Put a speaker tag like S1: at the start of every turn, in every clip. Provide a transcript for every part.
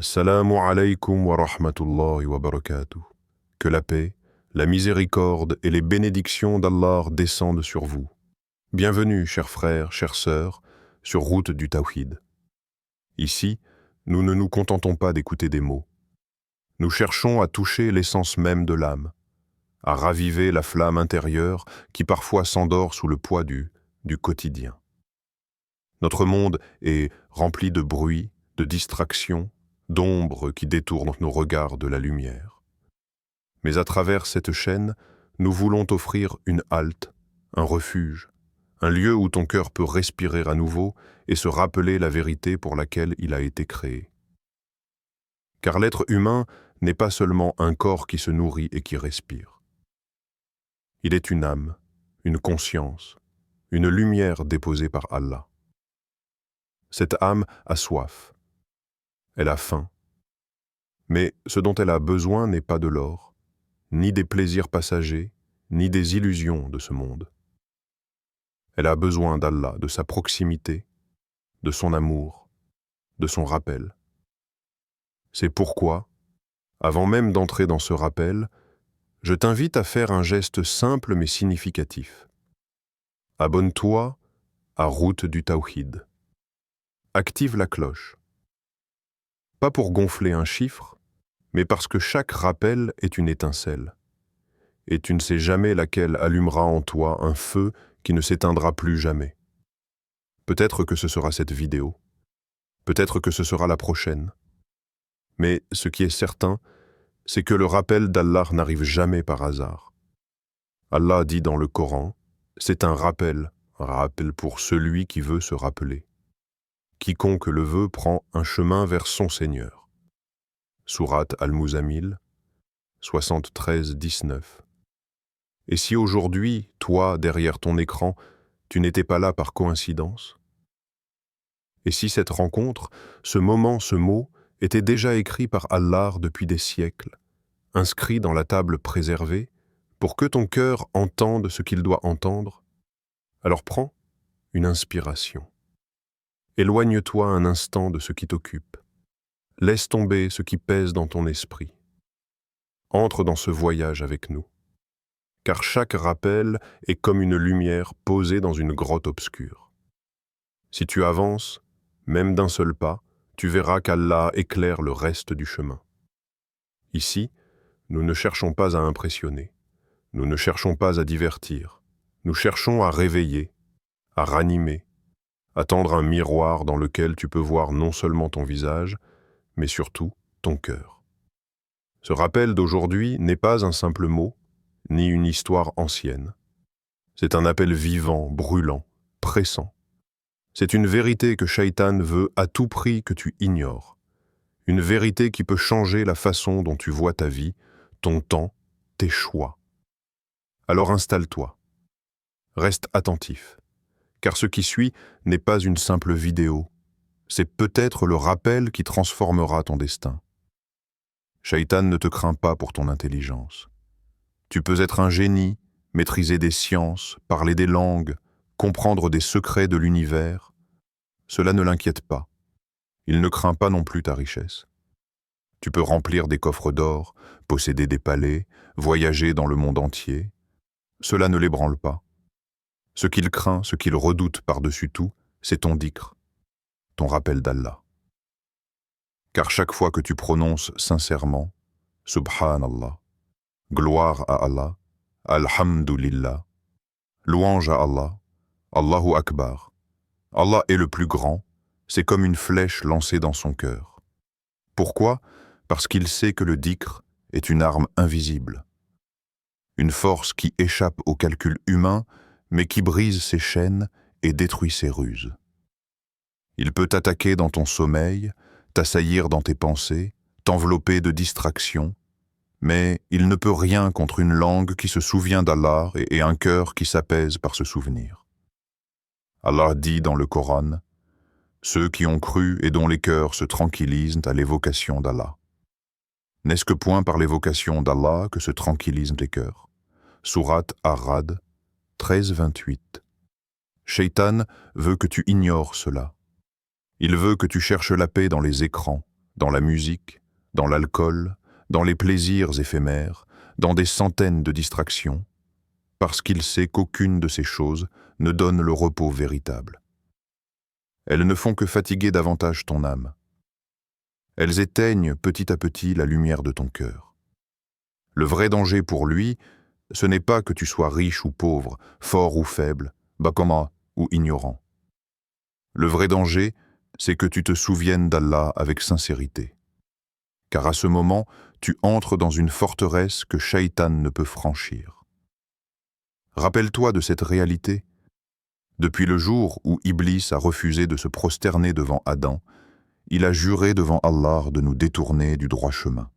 S1: Assalamu alaikum wa rahmatullahi wa barakatuh. Que la paix, la miséricorde et les bénédictions d'Allah descendent sur vous. Bienvenue, chers frères, chères sœurs, sur Route du Tawhid. Ici, nous ne nous contentons pas d'écouter des mots. Nous cherchons à toucher l'essence même de l'âme, à raviver la flamme intérieure qui parfois s'endort sous le poids du quotidien. Notre monde est rempli de bruit, de distractions, d'ombres qui détournent nos regards de la lumière. Mais à travers cette chaîne, nous voulons t'offrir une halte, un refuge, un lieu où ton cœur peut respirer à nouveau et se rappeler la vérité pour laquelle il a été créé. Car l'être humain n'est pas seulement un corps qui se nourrit et qui respire. Il est une âme, une conscience, une lumière déposée par Allah. Cette âme a soif. Elle a faim. Mais ce dont elle a besoin n'est pas de l'or, ni des plaisirs passagers, ni des illusions de ce monde. Elle a besoin d'Allah, de sa proximité, de son amour, de son rappel. C'est pourquoi, avant même d'entrer dans ce rappel, je t'invite à faire un geste simple mais significatif. Abonne-toi à Route du Tawhid. Active la cloche. Pas pour gonfler un chiffre, mais parce que chaque rappel est une étincelle. Et tu ne sais jamais laquelle allumera en toi un feu qui ne s'éteindra plus jamais. Peut-être que ce sera cette vidéo. Peut-être que ce sera la prochaine. Mais ce qui est certain, c'est que le rappel d'Allah n'arrive jamais par hasard. Allah dit dans le Coran, c'est un rappel pour celui qui veut se rappeler. Quiconque le veut prend un chemin vers son Seigneur. Sourate Al-Muzammil, 73-19. Et si aujourd'hui, toi, derrière ton écran, tu n'étais pas là par coïncidence? Et si cette rencontre, ce moment, ce mot, était déjà écrit par Allah depuis des siècles, inscrit dans la table préservée, pour que ton cœur entende ce qu'il doit entendre, alors prends une inspiration. Éloigne-toi un instant de ce qui t'occupe. Laisse tomber ce qui pèse dans ton esprit. Entre dans ce voyage avec nous. Car chaque rappel est comme une lumière posée dans une grotte obscure. Si tu avances, même d'un seul pas, tu verras qu'Allah éclaire le reste du chemin. Ici, nous ne cherchons pas à impressionner. Nous ne cherchons pas à divertir. Nous cherchons à réveiller, à ranimer, à tendre un miroir dans lequel tu peux voir non seulement ton visage, mais surtout ton cœur. Ce rappel d'aujourd'hui n'est pas un simple mot, ni une histoire ancienne. C'est un appel vivant, brûlant, pressant. C'est une vérité que Shaitan veut à tout prix que tu ignores. Une vérité qui peut changer la façon dont tu vois ta vie, ton temps, tes choix. Alors installe-toi. Reste attentif. Car ce qui suit n'est pas une simple vidéo. C'est peut-être le rappel qui transformera ton destin. Shaitan ne te craint pas pour ton intelligence. Tu peux être un génie, maîtriser des sciences, parler des langues, comprendre des secrets de l'univers. Cela ne l'inquiète pas. Il ne craint pas non plus ta richesse. Tu peux remplir des coffres d'or, posséder des palais, voyager dans le monde entier. Cela ne l'ébranle pas. Ce qu'il craint, ce qu'il redoute par-dessus tout, c'est ton dhikr, ton rappel d'Allah. Car chaque fois que tu prononces sincèrement « Subhanallah », gloire à Allah, Alhamdulillah, louange à Allah, Allahu Akbar. Allah est le plus grand, c'est comme une flèche lancée dans son cœur. Pourquoi? Parce qu'il sait que le dhikr est une arme invisible. Une force qui échappe au calcul humain, mais qui brise ses chaînes et détruit ses ruses. Il peut t'attaquer dans ton sommeil, t'assaillir dans tes pensées, t'envelopper de distractions, mais il ne peut rien contre une langue qui se souvient d'Allah et un cœur qui s'apaise par ce souvenir. Allah dit dans le Coran, « Ceux qui ont cru et dont les cœurs se tranquillisent à l'évocation d'Allah. » N'est-ce que point par l'évocation d'Allah que se tranquillisent les cœurs? Sourate Ar-Ra'd, 13-28. Shaitan veut que tu ignores cela. Il veut que tu cherches la paix dans les écrans, dans la musique, dans l'alcool, dans les plaisirs éphémères, dans des centaines de distractions, parce qu'il sait qu'aucune de ces choses ne donne le repos véritable. Elles ne font que fatiguer davantage ton âme. Elles éteignent petit à petit la lumière de ton cœur. Le vrai danger pour lui, ce n'est pas que tu sois riche ou pauvre, fort ou faible, bakoma ou ignorant. Le vrai danger, c'est que tu te souviennes d'Allah avec sincérité. Car à ce moment, tu entres dans une forteresse que Shaitan ne peut franchir. Rappelle-toi de cette réalité. Depuis le jour où Iblis a refusé de se prosterner devant Adam, il a juré devant Allah de nous détourner du droit chemin.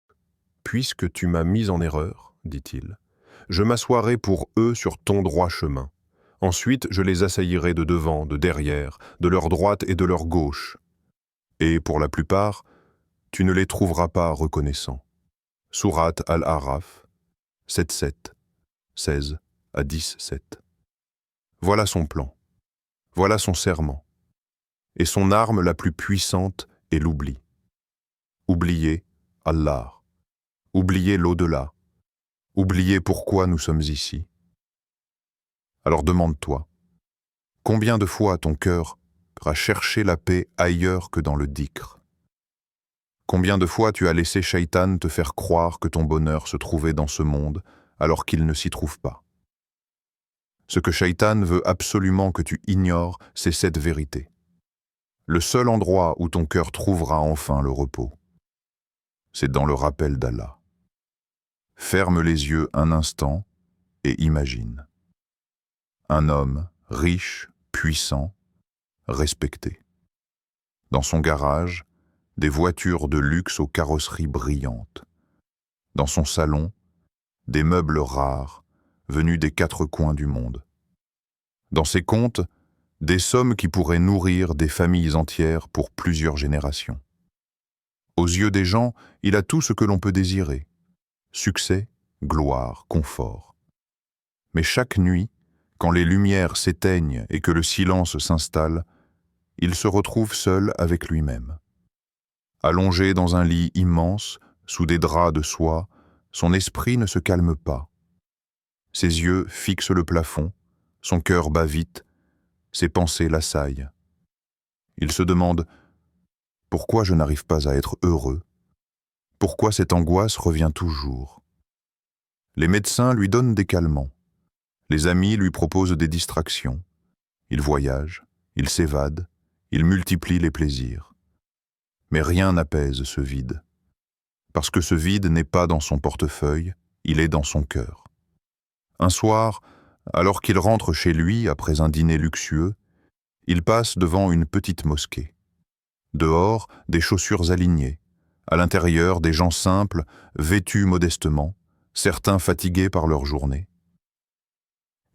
S1: « Puisque tu m'as mis en erreur, dit-il, je m'assoirai pour eux sur ton droit chemin. Ensuite, je les assaillirai de devant, de derrière, de leur droite et de leur gauche. Et pour la plupart, tu ne les trouveras pas reconnaissants. » Sourate Al-Araf, 7-7, 16 à 10-7. Voilà son plan, voilà son serment. Et son arme la plus puissante est l'oubli. Oublier Allah, oublier l'au-delà, oublier pourquoi nous sommes ici. Alors demande-toi, combien de fois ton cœur a cherché la paix ailleurs que dans le dhikr? Combien de fois tu as laissé Shaitan te faire croire que ton bonheur se trouvait dans ce monde alors qu'il ne s'y trouve pas? Ce que Shaitan veut absolument que tu ignores, c'est cette vérité. Le seul endroit où ton cœur trouvera enfin le repos, c'est dans le rappel d'Allah. Ferme les yeux un instant et imagine. Un homme riche, puissant, respecté. Dans son garage, des voitures de luxe aux carrosseries brillantes. Dans son salon, des meubles rares, venus des 4 coins du monde. Dans ses comptes, des sommes qui pourraient nourrir des familles entières pour plusieurs générations. Aux yeux des gens, il a tout ce que l'on peut désirer. Succès, gloire, confort. Mais chaque nuit, quand les lumières s'éteignent et que le silence s'installe, il se retrouve seul avec lui-même. Allongé dans un lit immense, sous des draps de soie, son esprit ne se calme pas. Ses yeux fixent le plafond, son cœur bat vite, ses pensées l'assaillent. Il se demande « Pourquoi je n'arrive pas à être heureux? Pourquoi cette angoisse revient toujours ?» Les médecins lui donnent des calmants. Les amis lui proposent des distractions. Il voyage, il s'évade, il multiplie les plaisirs. Mais rien n'apaise ce vide. Parce que ce vide n'est pas dans son portefeuille, il est dans son cœur. Un soir, alors qu'il rentre chez lui après un dîner luxueux, il passe devant une petite mosquée. Dehors, des chaussures alignées. À l'intérieur, des gens simples, vêtus modestement, certains fatigués par leur journée.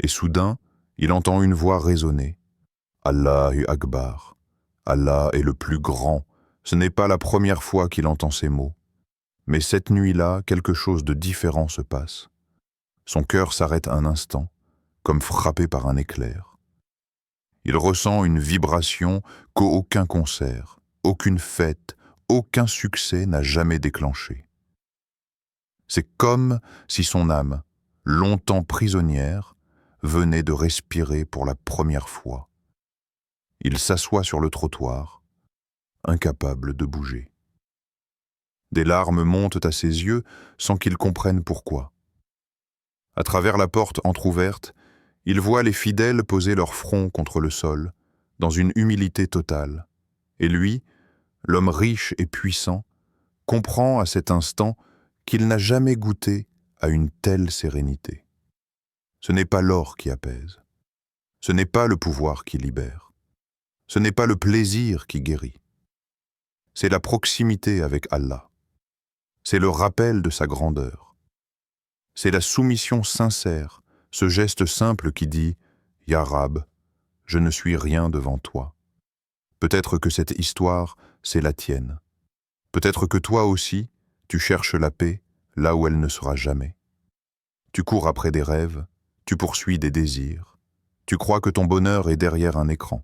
S1: Et soudain, il entend une voix résonner. « Allahu Akbar. Allah est le plus grand. » Ce n'est pas la première fois qu'il entend ces mots. Mais cette nuit-là, quelque chose de différent se passe. Son cœur s'arrête un instant, comme frappé par un éclair. Il ressent une vibration qu'aucun concert, aucune fête, aucun succès n'a jamais déclenchée. C'est comme si son âme, longtemps prisonnière, venait de respirer pour la première fois. Il s'assoit sur le trottoir, incapable de bouger. Des larmes montent à ses yeux sans qu'il comprenne pourquoi. À travers la porte entr'ouverte, il voit les fidèles poser leur front contre le sol, dans une humilité totale. Et lui, l'homme riche et puissant, comprend à cet instant qu'il n'a jamais goûté à une telle sérénité. Ce n'est pas l'or qui apaise. Ce n'est pas le pouvoir qui libère. Ce n'est pas le plaisir qui guérit. C'est la proximité avec Allah. C'est le rappel de sa grandeur. C'est la soumission sincère, ce geste simple qui dit « Ya Rab, je ne suis rien devant toi ». Peut-être que cette histoire, c'est la tienne. Peut-être que toi aussi, tu cherches la paix là où elle ne sera jamais. Tu cours après des rêves, tu poursuis des désirs. Tu crois que ton bonheur est derrière un écran,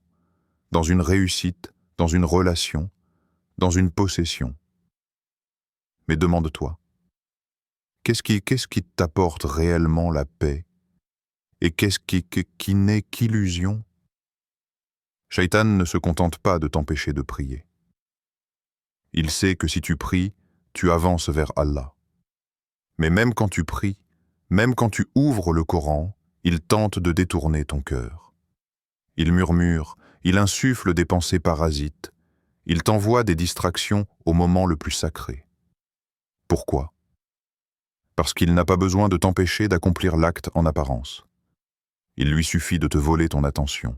S1: dans une réussite, dans une relation,
S2: dans une possession. Mais demande-toi, qu'est-ce qui t'apporte réellement la paix et qu'est-ce qui n'est qu'illusion? Shaitan ne se contente pas de t'empêcher de prier. Il sait que si tu pries, tu avances vers Allah. Mais même quand tu pries, même quand tu ouvres le Coran, il tente de détourner ton cœur. Il murmure, il insuffle des pensées parasites, il t'envoie des distractions au moment le plus sacré. Pourquoi? Parce qu'il n'a pas besoin de t'empêcher d'accomplir l'acte en apparence. Il lui suffit de te voler ton attention.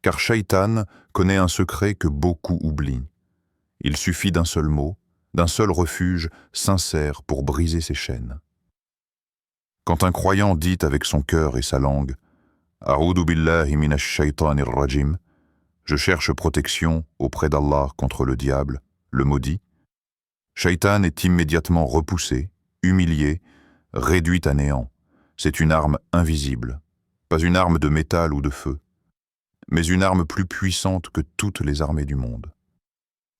S2: Car Shaitan connaît un secret que beaucoup oublient. Il suffit d'un seul mot, d'un seul refuge sincère pour briser ses chaînes. Quand un croyant dit avec son cœur et sa langue « A'udhu billahi minash shaitanir rajim » je cherche protection auprès d'Allah contre le diable, le maudit, Shaitan est immédiatement repoussé, humilié, réduit à néant. C'est une arme invisible, pas une arme de métal ou de feu, mais une arme plus puissante que toutes les armées du monde,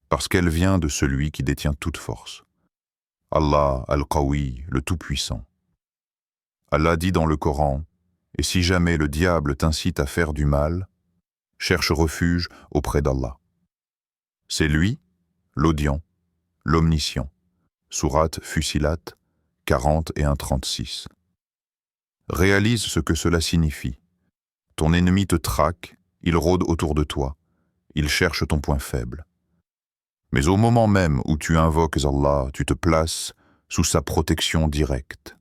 S2: parce qu'elle vient de celui qui détient toute force. Allah al-Qawi, le Tout-Puissant. Allah dit dans le Coran, « Et si jamais le diable t'incite à faire du mal, cherche refuge auprès d'Allah. » C'est lui, l'audient, l'omniscient. Sourate Fussilat 40 et 1:36. Réalise ce que cela signifie. Ton ennemi te traque, il rôde autour de toi, il cherche ton point faible. Mais au moment même où tu invoques Allah, tu te places sous sa protection directe.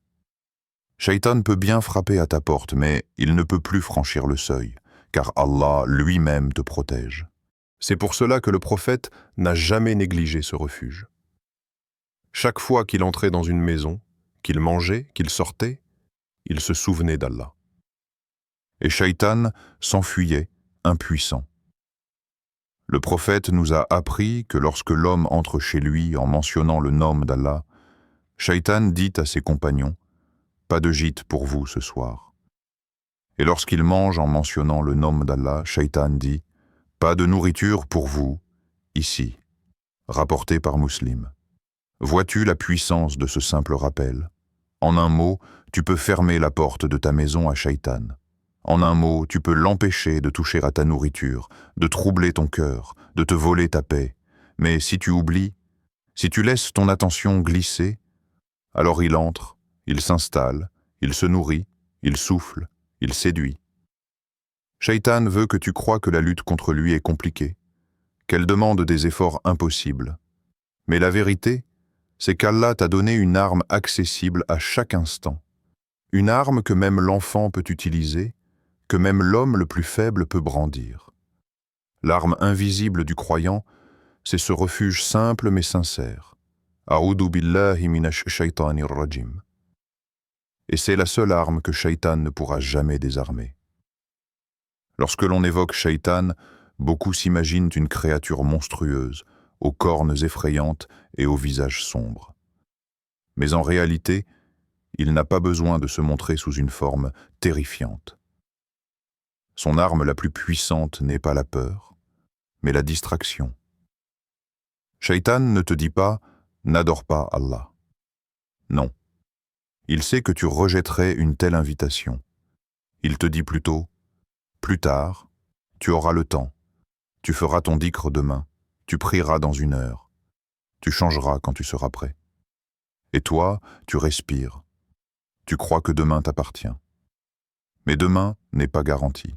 S2: Shaitan peut bien frapper à ta porte, mais il ne peut plus franchir le seuil, car Allah lui-même te protège. C'est pour cela que le prophète n'a jamais négligé ce refuge. Chaque fois qu'il entrait dans une maison, qu'il mangeait, qu'il sortait, il se souvenait d'Allah. Et Shaitan s'enfuyait, impuissant. Le prophète nous a appris que lorsque l'homme entre chez lui en mentionnant le nom d'Allah, Shaitan dit à ses compagnons « Pas de gîte pour vous ce soir ». Et lorsqu'il mange en mentionnant le nom d'Allah, Shaitan dit « Pas de nourriture pour vous, ici », rapporté par Muslim. Vois-tu la puissance de ce simple rappel? En un mot, tu peux fermer la porte de ta maison à Shaitan. En un mot, tu peux l'empêcher de toucher à ta nourriture, de troubler ton cœur, de te voler ta paix. Mais si tu oublies, si tu laisses ton attention glisser, alors il entre, il s'installe, il se nourrit, il souffle, il séduit. Shaitan veut que tu crois que la lutte contre lui est compliquée, qu'elle demande des efforts impossibles. Mais la vérité, c'est qu'Allah t'a donné une arme accessible à chaque instant. Une arme que même l'enfant peut utiliser, que même l'homme le plus faible peut brandir. L'arme invisible du croyant, c'est ce refuge simple mais sincère. A'udhu billahi minash shaitanir rajim. Et c'est la seule arme que Shaitan ne pourra jamais désarmer. Lorsque l'on évoque Shaitan, beaucoup s'imaginent une créature monstrueuse, aux cornes effrayantes et au visage sombre. Mais en réalité, il n'a pas besoin de se montrer sous une forme terrifiante. Son arme la plus puissante n'est pas la peur, mais la distraction. Shaitan ne te dit pas « n'adore pas Allah ». Non. Il sait que tu rejetterais une telle invitation. Il te dit plutôt « plus tard, tu auras le temps, tu feras ton dhikr demain, tu prieras dans 1 heure, tu changeras quand tu seras prêt. Et toi, tu respires, tu crois que demain t'appartient. Mais demain n'est pas garanti.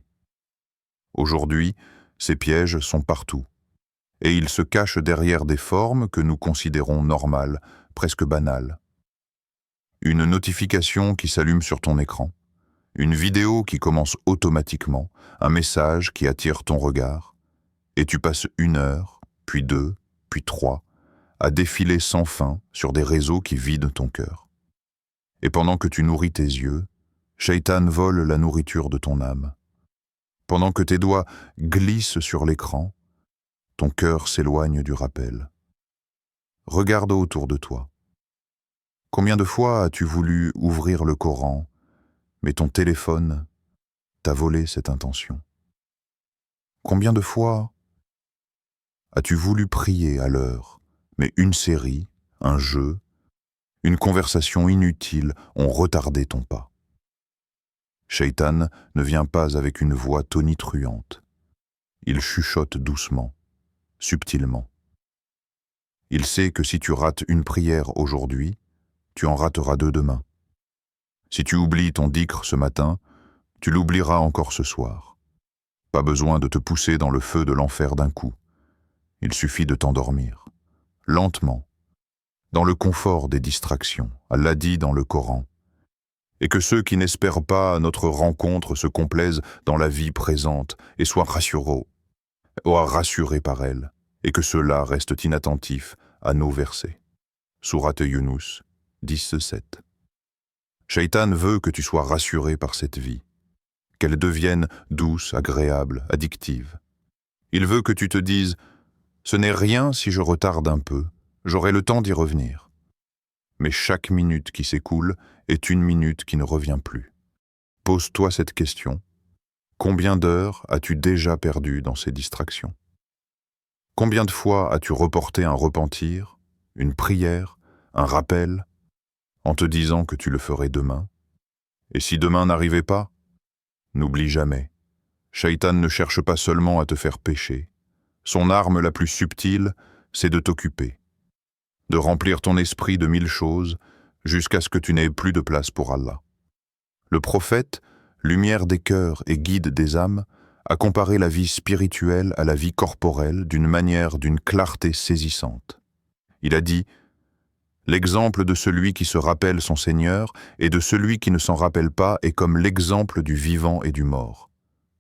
S2: Aujourd'hui, ces pièges sont partout, et ils se cachent derrière des formes que nous considérons normales, presque banales. Une notification qui s'allume sur ton écran, une vidéo qui commence automatiquement, un message qui attire ton regard, et tu passes 1 heure, puis 2, puis 3, à défiler sans fin sur des réseaux qui vident ton cœur. Et pendant que tu nourris tes yeux, Shaitan vole la nourriture de ton âme. Pendant que tes doigts glissent sur l'écran, ton cœur s'éloigne du rappel. Regarde autour de toi. Combien de fois as-tu voulu ouvrir le Coran, mais ton téléphone t'a volé cette intention? Combien de fois As-tu voulu prier à l'heure, mais une série, un jeu, une conversation inutile ont retardé ton pas? Shaitan ne vient pas avec une voix tonitruante. Il chuchote doucement, subtilement. Il sait que si tu rates une prière aujourd'hui, tu en rateras deux demain. Si tu oublies ton dhikr ce matin, tu l'oublieras encore ce soir. Pas besoin de te pousser dans le feu de l'enfer d'un coup. Il suffit de t'endormir, lentement, dans le confort des distractions. Allah dit dans le Coran. Et que ceux qui n'espèrent pas à notre rencontre se complaisent dans la vie présente et soient rassurés par elle, et que ceux-là restent inattentifs à nos versets. Sourate Yunus 10:7. Shaitan veut que tu sois rassuré par cette vie, qu'elle devienne douce, agréable, addictive. Il veut que tu te dises « Ce n'est rien si je retarde un peu, j'aurai le temps d'y revenir ». Mais chaque minute qui s'écoule est une minute qui ne revient plus. Pose-toi cette question. Combien d'heures as-tu déjà perdu dans ces distractions? Combien de fois as-tu reporté un repentir, une prière, un rappel, en te disant que tu le ferais demain? Et si demain n'arrivait pas? N'oublie jamais. Shaitan ne cherche pas seulement à te faire pécher. Son arme la plus subtile, c'est de t'occuper, de remplir ton esprit de 1000 choses jusqu'à ce que tu n'aies plus de place pour Allah. Le prophète, lumière des cœurs et guide des âmes, a comparé la vie spirituelle à la vie corporelle d'une clarté saisissante. Il a dit « L'exemple de celui qui se rappelle son Seigneur et de celui qui ne s'en rappelle pas est comme l'exemple du vivant et du mort. »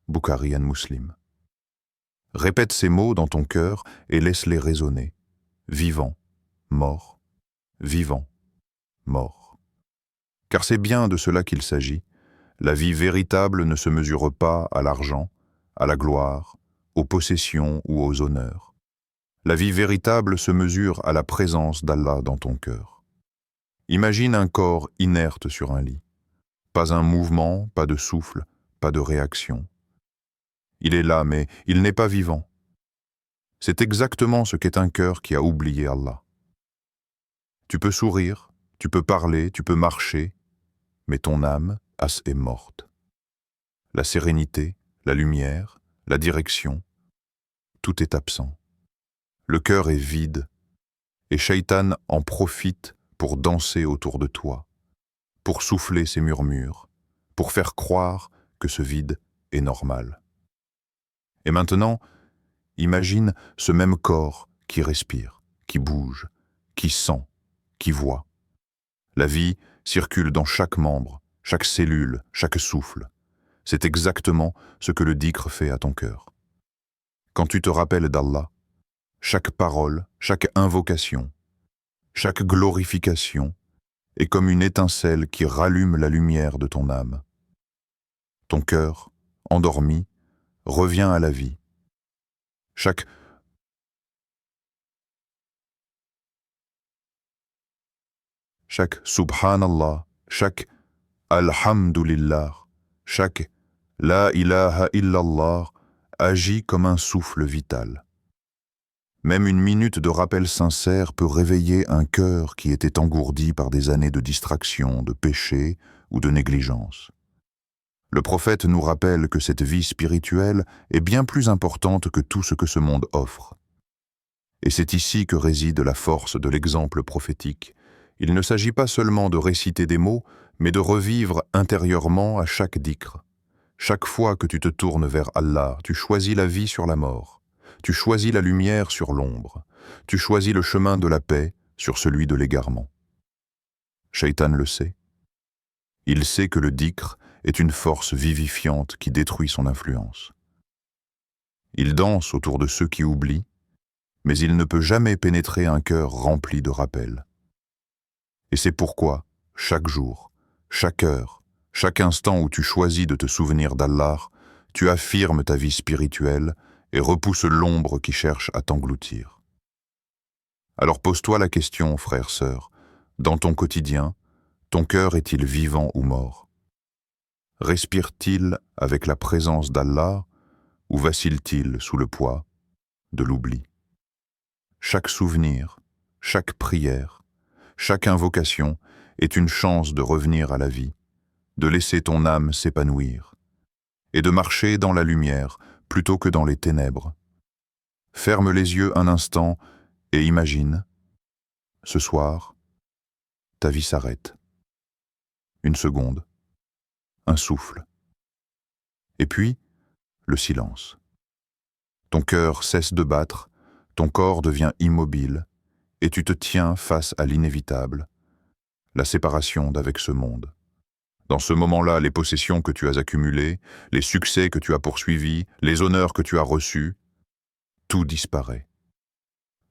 S2: Bukhari and Muslim. Répète ces mots dans ton cœur et laisse-les résonner. Vivant, mort, vivant, mort. Car c'est bien de cela qu'il s'agit. La vie véritable ne se mesure pas à l'argent, à la gloire, aux possessions ou aux honneurs. La vie véritable se mesure à la présence d'Allah dans ton cœur. Imagine un corps inerte sur un lit. Pas un mouvement, pas de souffle, pas de réaction. Il est là, mais il n'est pas vivant. C'est exactement ce qu'est un cœur qui a oublié Allah. Tu peux sourire, tu peux parler, tu peux marcher, mais ton âme, est morte. La sérénité, la lumière, la direction, tout est absent. Le cœur est vide, et Shaitan en profite pour danser autour de toi, pour souffler ses murmures, pour faire croire que ce vide est normal. Et maintenant, imagine ce même corps qui respire, qui bouge, qui sent, qui voit. La vie circule dans chaque membre, chaque cellule, chaque souffle. C'est exactement ce que le dhikr fait à ton cœur. Quand tu te rappelles d'Allah, chaque parole, chaque invocation, chaque glorification est comme une étincelle qui rallume la lumière de ton âme. Ton cœur, endormi, revient à la vie. Chaque Subhanallah, chaque Alhamdulillah, chaque La ilaha illallah agit comme un souffle vital. Même une minute de rappel sincère peut réveiller un cœur qui était engourdi par des années de distraction, de péché ou de négligence. Le prophète nous rappelle que cette vie spirituelle est bien plus importante que tout ce que ce monde offre. Et c'est ici que réside la force de l'exemple prophétique. Il ne s'agit pas seulement de réciter des mots, mais de revivre intérieurement à chaque dhikr. Chaque fois que tu te tournes vers Allah, tu choisis la vie sur la mort. Tu choisis la lumière sur l'ombre. Tu choisis le chemin de la paix sur celui de l'égarement. Shaitan le sait. Il sait que le dhikr est une force vivifiante qui détruit son influence. Il danse autour de ceux qui oublient, mais il ne peut jamais pénétrer un cœur rempli de rappels. Et c'est pourquoi, chaque jour, chaque heure, chaque instant où tu choisis de te souvenir d'Allah, tu affirmes ta vie spirituelle et repousses l'ombre qui cherche à t'engloutir. Alors pose-toi la question, frère, sœur, dans ton quotidien, ton cœur est-il vivant ou mort? Respire-t-il avec la présence d'Allah ou vacille-t-il sous le poids de l'oubli? chaque souvenir, chaque prière, chaque invocation est une chance de revenir à la vie, de laisser ton âme s'épanouir et de marcher dans la lumière plutôt que dans les ténèbres. Ferme les yeux un instant et imagine, ce soir, ta vie s'arrête. Une seconde, un souffle. Et puis, le silence. Ton cœur cesse de battre, ton corps devient immobile, et tu te tiens face à l'inévitable, la séparation d'avec ce monde. Dans ce moment-là, les possessions que tu as accumulées, les succès que tu as poursuivis, les honneurs que tu as reçus, tout disparaît.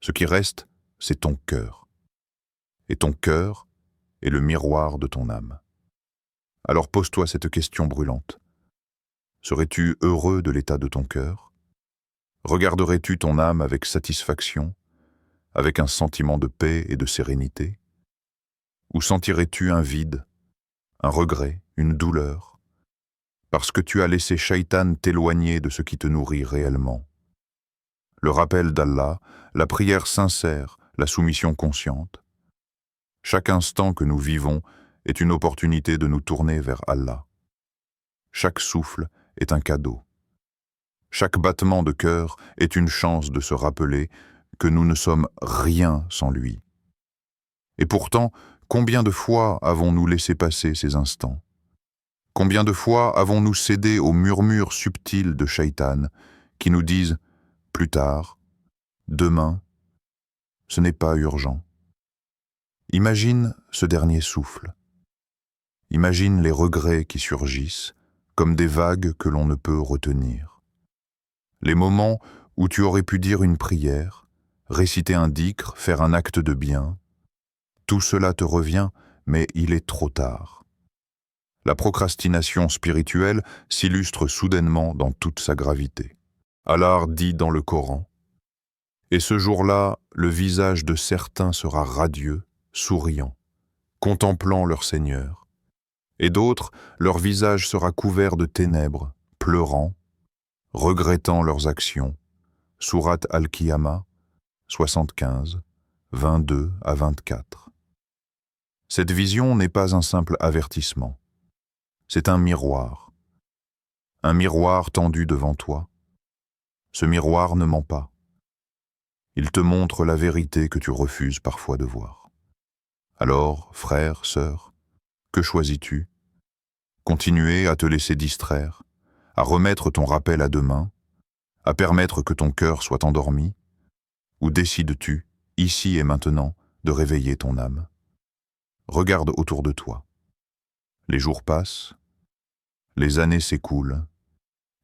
S2: Ce qui reste, c'est ton cœur. Et ton cœur est le miroir de ton âme. Alors pose-toi cette question brûlante. Serais-tu heureux de l'état de ton cœur? Regarderais-tu ton âme avec satisfaction, avec un sentiment de paix et de sérénité? Ou sentirais-tu un vide, un regret, une douleur, parce que tu as laissé Shaitan t'éloigner de ce qui te nourrit réellement? Le rappel d'Allah, la prière sincère, la soumission consciente. Chaque instant que nous vivons est une opportunité de nous tourner vers Allah. Chaque souffle est un cadeau. Chaque battement de cœur est une chance de se rappeler que nous ne sommes rien sans lui. Et pourtant, combien de fois avons-nous laissé passer ces instants? Combien de fois avons-nous cédé aux murmures subtils de Shaitan qui nous disent « plus tard, demain, ce n'est pas urgent ». Imagine ce dernier souffle. Imagine les regrets qui surgissent comme des vagues que l'on ne peut retenir. Les moments où tu aurais pu dire une prière, réciter un dhikr, faire un acte de bien, tout cela te revient, mais il est trop tard. La procrastination spirituelle s'illustre soudainement dans toute sa gravité. Allah dit dans le Coran, « Et ce jour-là, le visage de certains sera radieux, souriant, contemplant leur Seigneur, et d'autres, leur visage sera couvert de ténèbres, pleurant, regrettant leurs actions. » Sourate Al-Qiyamah, 75, 22 à 24. Cette vision n'est pas un simple avertissement. C'est un miroir tendu devant toi. Ce miroir ne ment pas. Il te montre la vérité que tu refuses parfois de voir. Alors, frère, sœur, que choisis-tu? Continuer à te laisser distraire, à remettre ton rappel à demain, à permettre que ton cœur soit endormi? Ou décides-tu, ici et maintenant, de réveiller ton âme? Regarde autour de toi. Les jours passent, les années s'écoulent,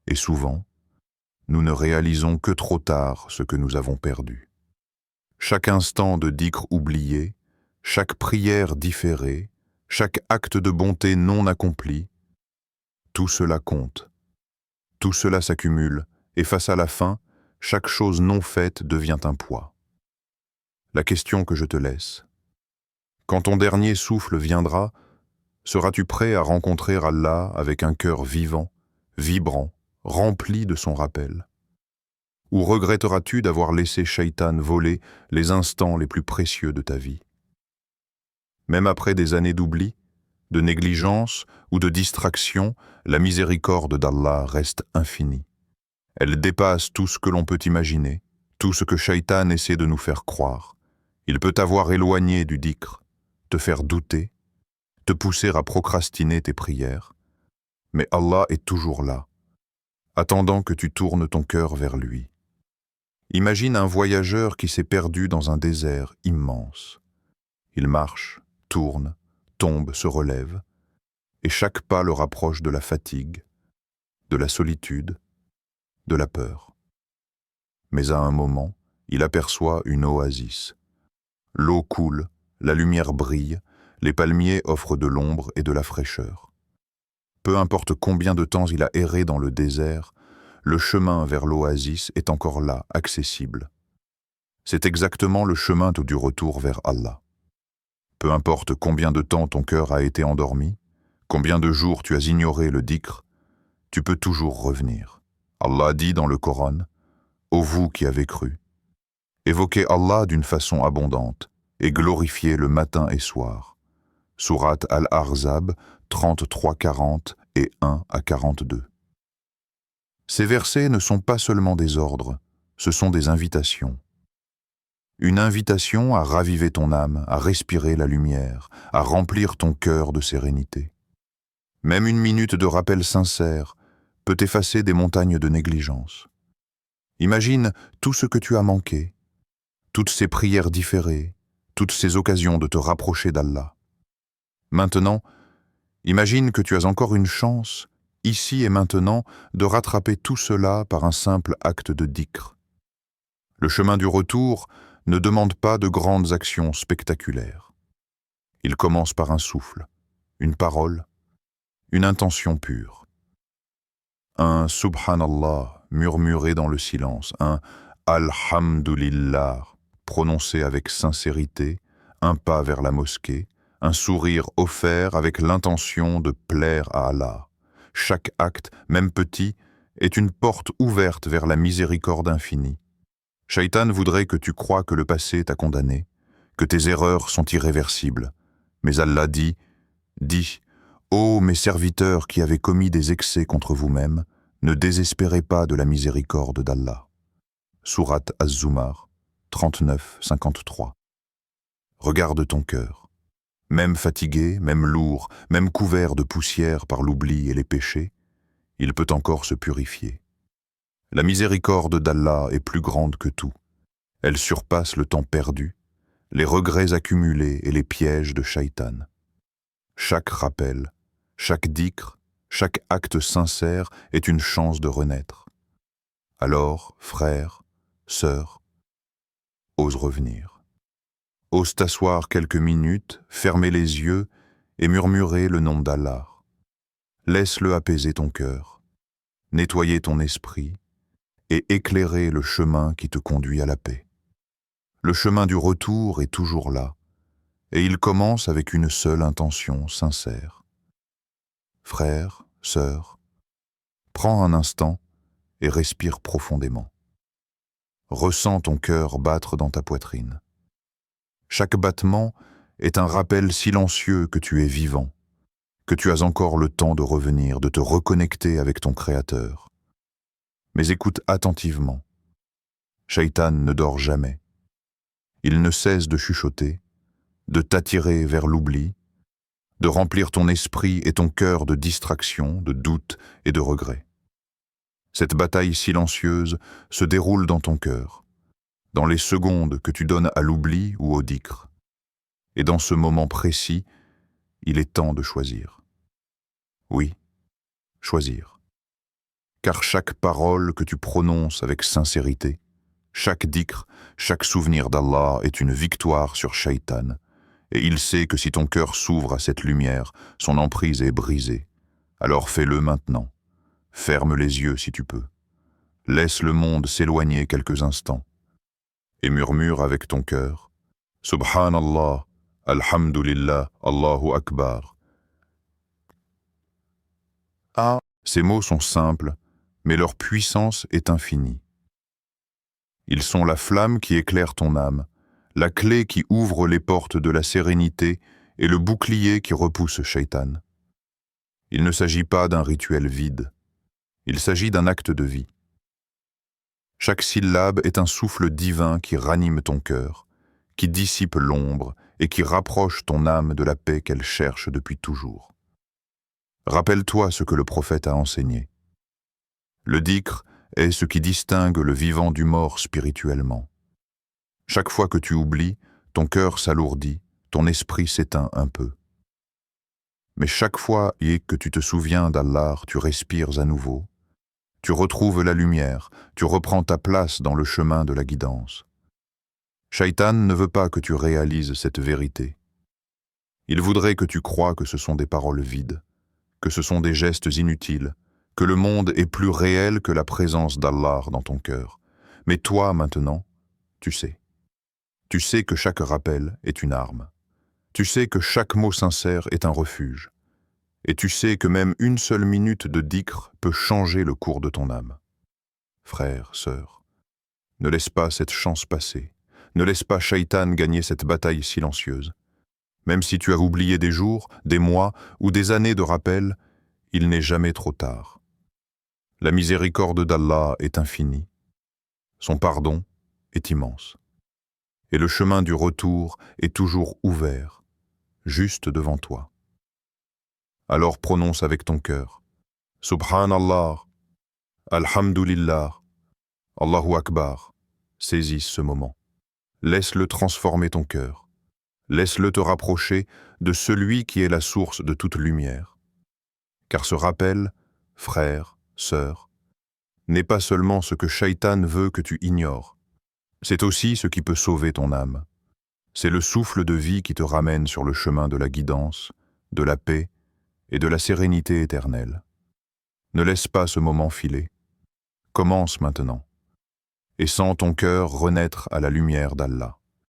S2: et souvent, nous ne réalisons que trop tard ce que nous avons perdu. Chaque instant de dhikr oublié, chaque prière différée, chaque acte de bonté non accompli, tout cela compte. Tout cela s'accumule, et face à la fin, chaque chose non faite devient un poids. La question que je te laisse, quand ton dernier souffle viendra, seras-tu prêt à rencontrer Allah avec un cœur vivant, vibrant, rempli de son rappel? Ou regretteras-tu d'avoir laissé Shaitan voler les instants les plus précieux de ta vie? Même après des années d'oubli, de négligence ou de distraction, la miséricorde d'Allah reste infinie. Elle dépasse tout ce que l'on peut imaginer, tout ce que Shaitan essaie de nous faire croire. Il peut t'avoir éloigné du dhikr, te faire douter, te pousser à procrastiner tes prières. Mais Allah est toujours là, attendant que tu tournes ton cœur vers lui. Imagine un voyageur qui s'est perdu dans un désert immense. Il marche, tourne, tombe, se relève, et chaque pas le rapproche de la fatigue, de la solitude, de la peur. Mais à un moment, il aperçoit une oasis. L'eau coule, la lumière brille, les palmiers offrent de l'ombre et de la fraîcheur. Peu importe combien de temps il a erré dans le désert, le chemin vers l'oasis est encore là, accessible. C'est exactement le chemin du retour vers Allah. Peu importe combien de temps ton cœur a été endormi, combien de jours tu as ignoré le dhikr, tu peux toujours revenir. Allah dit dans le Coran, « Ô vous qui avez cru, Évoquez Allah d'une façon abondante et glorifiez le matin et soir. Sourate Al-Ahzab 33-40 et 1-42. Ces versets ne sont pas seulement des ordres, ce sont des invitations. Une invitation à raviver ton âme, à respirer la lumière, à remplir ton cœur de sérénité. Même une minute de rappel sincère peut effacer des montagnes de négligence. Imagine tout ce que tu as manqué, toutes ces prières différées, toutes ces occasions de te rapprocher d'Allah. Maintenant, imagine que tu as encore une chance, ici et maintenant, de rattraper tout cela par un simple acte de dhikr. Le chemin du retour ne demande pas de grandes actions spectaculaires. Il commence par un souffle, une parole, une intention pure. Un Subhanallah murmuré dans le silence, un Alhamdulillah prononcé avec sincérité, un pas vers la mosquée, un sourire offert avec l'intention de plaire à Allah. Chaque acte, même petit, est une porte ouverte vers la miséricorde infinie. Shaitan voudrait que tu crois que le passé t'a condamné, que tes erreurs sont irréversibles. Mais Allah dit, ô mes serviteurs qui avez commis des excès contre vous-mêmes, ne désespérez pas de la miséricorde d'Allah. Sourate Az-Zumar 39-53. Regarde ton cœur. Même fatigué, même lourd, même couvert de poussière par l'oubli et les péchés, il peut encore se purifier. La miséricorde d'Allah est plus grande que tout. Elle surpasse le temps perdu, les regrets accumulés et les pièges de Shaitan. Chaque rappel, chaque dhikr, chaque acte sincère est une chance de renaître. Alors, frère, sœur, ose revenir. Ose t'asseoir quelques minutes, fermer les yeux et murmurer le nom d'Allah. Laisse-le apaiser ton cœur, nettoyer ton esprit et éclairer le chemin qui te conduit à la paix. Le chemin du retour est toujours là, et il commence avec une seule intention sincère. Frère, sœur, prends un instant et respire profondément. Ressens ton cœur battre dans ta poitrine. Chaque battement est un rappel silencieux que tu es vivant, que tu as encore le temps de revenir, de te reconnecter avec ton Créateur. Mais écoute attentivement. Shaitan ne dort jamais. Il ne cesse de chuchoter, de t'attirer vers l'oubli, de remplir ton esprit et ton cœur de distractions, de doutes et de regrets. Cette bataille silencieuse se déroule dans ton cœur, dans les secondes que tu donnes à l'oubli ou au dhikr. Et dans ce moment précis, il est temps de choisir. Oui, choisir. Car chaque parole que tu prononces avec sincérité, chaque dhikr, chaque souvenir d'Allah est une victoire sur Shaitan, et il sait que si ton cœur s'ouvre à cette lumière, son emprise est brisée. Alors fais-le maintenant. Ferme les yeux si tu peux. Laisse le monde s'éloigner quelques instants. Et murmure avec ton cœur, Subhanallah, Alhamdulillah, Allahu Akbar. Ah, ces mots sont simples, mais leur puissance est infinie. Ils sont la flamme qui éclaire ton âme, la clé qui ouvre les portes de la sérénité et le bouclier qui repousse Shaitan. Il ne s'agit pas d'un rituel vide, il s'agit d'un acte de vie. Chaque syllabe est un souffle divin qui ranime ton cœur, qui dissipe l'ombre et qui rapproche ton âme de la paix qu'elle cherche depuis toujours. Rappelle-toi ce que le prophète a enseigné. Le dhikr est ce qui distingue le vivant du mort spirituellement. Chaque fois que tu oublies, ton cœur s'alourdit, ton esprit s'éteint un peu. Mais chaque fois que tu te souviens d'Allah, tu respires à nouveau. Tu retrouves la lumière, tu reprends ta place dans le chemin de la guidance. Shaitan ne veut pas que tu réalises cette vérité. Il voudrait que tu crois que ce sont des paroles vides, que ce sont des gestes inutiles, que le monde est plus réel que la présence d'Allah dans ton cœur. Mais toi, maintenant, tu sais. Tu sais que chaque rappel est une arme. Tu sais que chaque mot sincère est un refuge. Et tu sais que même une seule minute de dhikr peut changer le cours de ton âme. Frère, sœur, ne laisse pas cette chance passer.
S1: Ne laisse pas Shaitan gagner cette bataille silencieuse. Même si tu as oublié des jours, des mois ou des années de rappel, il n'est jamais trop tard. La miséricorde d'Allah est infinie. Son pardon est immense. Et le chemin du retour est toujours ouvert, juste devant toi. Alors prononce avec ton cœur. Subhanallah, Alhamdulillah, Allahu Akbar. Saisis ce moment. Laisse-le transformer ton cœur. Laisse-le te rapprocher de celui qui est la source de toute lumière. Car ce rappel, frère, sœur, n'est pas seulement ce que Shaitan veut que tu ignores, c'est aussi ce qui peut sauver ton âme. C'est le souffle de vie qui te ramène sur le chemin de la guidance, de la paix et de la sérénité éternelle. Ne laisse pas ce moment filer. Commence maintenant et sens ton cœur renaître à la lumière d'Allah.